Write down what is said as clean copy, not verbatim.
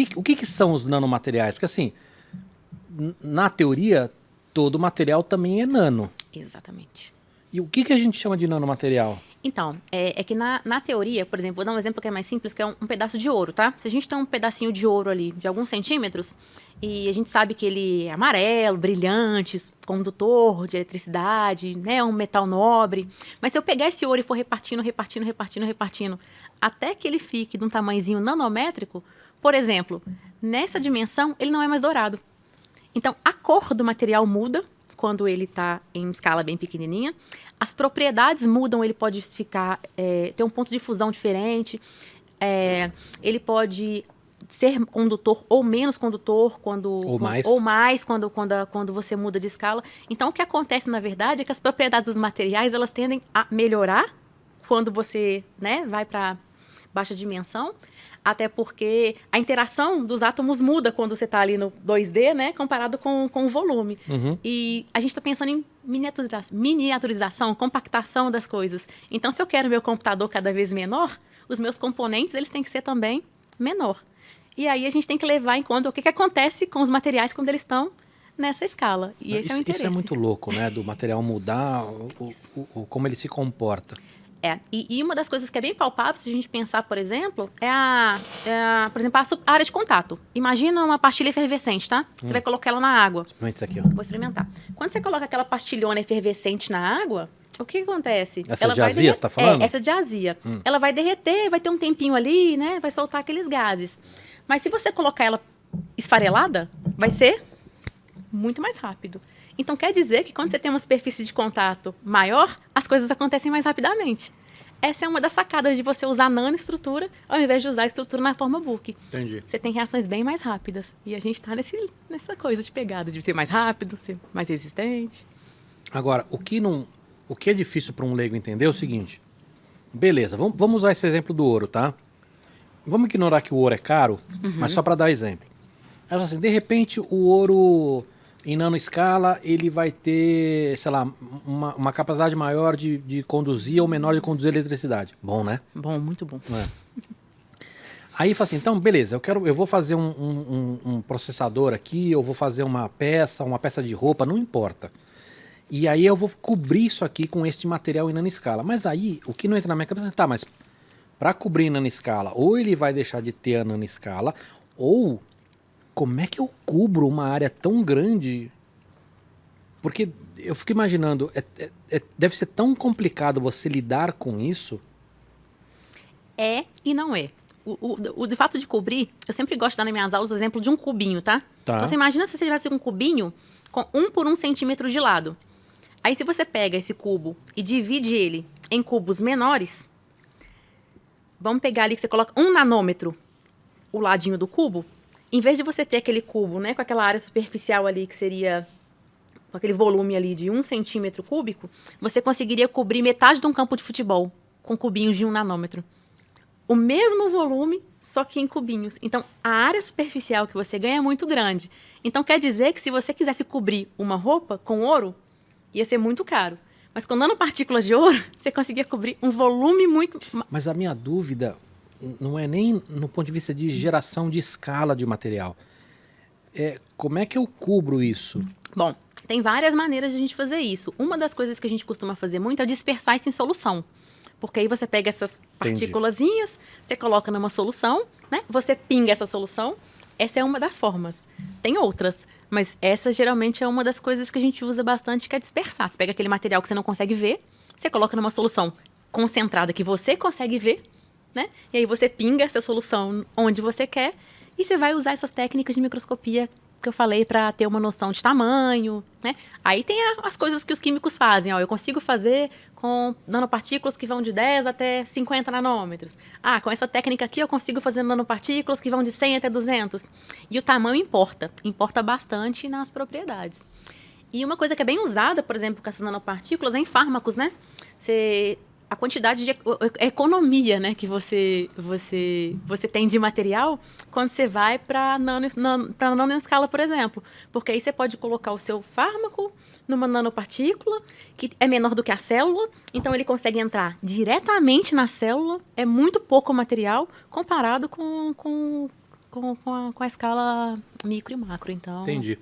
que são os nanomateriais? Porque assim, na teoria, todo material também é nano. Exatamente. E o que a gente chama de nanomaterial? Então, é que na teoria, por exemplo, vou dar um exemplo que é mais simples, que é um pedaço de ouro, tá? Se a gente tem um pedacinho de ouro ali, de alguns centímetros, e a gente sabe que ele é amarelo, brilhante, condutor de eletricidade, né? É um metal nobre. Mas se eu pegar esse ouro e for repartindo, até que ele fique de um tamanhozinho nanométrico, por exemplo, nessa dimensão, ele não é mais dourado. Então, a cor do material muda quando ele está em escala bem pequenininha. As propriedades mudam, ele pode ficar, ter um ponto de fusão diferente, ele pode ser condutor ou menos condutor Ou mais quando você muda de escala. Então, o que acontece, na verdade, é que as propriedades dos materiais, elas tendem a melhorar quando você, né, vai para baixa dimensão, até porque a interação dos átomos muda quando você está ali no 2D, né, comparado com o volume. Uhum. E a gente está pensando em miniaturização, compactação das coisas. Então, se eu quero meu computador cada vez menor, os meus componentes eles têm que ser também menor. E aí a gente tem que levar em conta o que acontece com os materiais quando eles estão nessa escala. E esse é o interesse. Isso é muito louco, né? Do material mudar, como ele se comporta. E uma das coisas que é bem palpável, se a gente pensar, por exemplo, por exemplo, a área de contato. Imagina uma pastilha efervescente, tá? Você vai colocar ela na água. Experimenta isso aqui, ó. Vou experimentar. Quando você coloca aquela pastilhona efervescente na água, o que acontece? Essa de azia, você tá falando? Essa de azia. Ela vai derreter, vai ter um tempinho ali, né? Vai soltar aqueles gases. Mas se você colocar ela esfarelada, vai ser muito mais rápido. Então, quer dizer que quando você tem uma superfície de contato maior, as coisas acontecem mais rapidamente. Essa é uma das sacadas de você usar nanoestrutura ao invés de usar a estrutura na forma Book. Entendi. Você tem reações bem mais rápidas. E a gente está nessa coisa de pegada, de ser mais rápido, ser mais resistente. Agora, o que é difícil para um leigo entender é o seguinte. Beleza, vamos usar esse exemplo do ouro, tá? Vamos ignorar que o ouro é caro, mas só para dar exemplo. Aí, assim, de repente, o ouro em nanoescala, ele vai ter, sei lá, uma capacidade maior de conduzir ou menor de conduzir eletricidade. Bom, né? Bom, muito bom. Aí fala assim, então, beleza, eu vou fazer um processador aqui, eu vou fazer uma peça de roupa, não importa. E aí eu vou cobrir isso aqui com este material em nanoescala. Mas aí, o que não entra na minha cabeça é, tá, mas para cobrir em nanoescala, ou ele vai deixar de ter a nanoescala, ou como é que eu cubro uma área tão grande? Porque eu fico imaginando, deve ser tão complicado você lidar com isso. É e não é. De fato de cobrir, eu sempre gosto de dar nas minhas aulas o exemplo de um cubinho, tá? Então você imagina se você tivesse um cubinho com 1 por 1 centímetro de lado. Aí se você pega esse cubo e divide ele em cubos menores, vamos pegar ali que você coloca 1 nanômetro, o ladinho do cubo, em vez de você ter aquele cubo, né, com aquela área superficial ali, que seria com aquele volume ali de 1 centímetro cúbico, você conseguiria cobrir metade de um campo de futebol com cubinhos de 1 nanômetro. O mesmo volume, só que em cubinhos. Então, a área superficial que você ganha é muito grande. Então, quer dizer que se você quisesse cobrir uma roupa com ouro, ia ser muito caro. Mas com nanopartículas de ouro, você conseguia cobrir um volume muito... Mas a minha dúvida não é nem no ponto de vista de geração de escala de material. Como é que eu cubro isso? Bom, tem várias maneiras de a gente fazer isso. Uma das coisas que a gente costuma fazer muito é dispersar isso em solução. Porque aí você pega essas partículazinhas, você coloca numa solução, né? Você pinga essa solução. Essa é uma das formas. Tem outras, mas essa geralmente é uma das coisas que a gente usa bastante, que é dispersar. Você pega aquele material que você não consegue ver, você coloca numa solução concentrada que você consegue ver, né? E aí você pinga essa solução onde você quer e você vai usar essas técnicas de microscopia que eu falei para ter uma noção de tamanho, né? Aí tem as coisas que os químicos fazem. Ó, eu consigo fazer com nanopartículas que vão de 10 até 50 nanômetros. Ah, com essa técnica aqui eu consigo fazer nanopartículas que vão de 100 até 200. E o tamanho importa bastante nas propriedades. E uma coisa que é bem usada, por exemplo, com essas nanopartículas é em fármacos, né? A quantidade de economia, né, que você tem de material quando você vai para nanoescala, por exemplo. Porque aí você pode colocar o seu fármaco numa nanopartícula que é menor do que a célula, então ele consegue entrar diretamente na célula, é muito pouco material comparado com com a escala micro e macro, então... Entendi.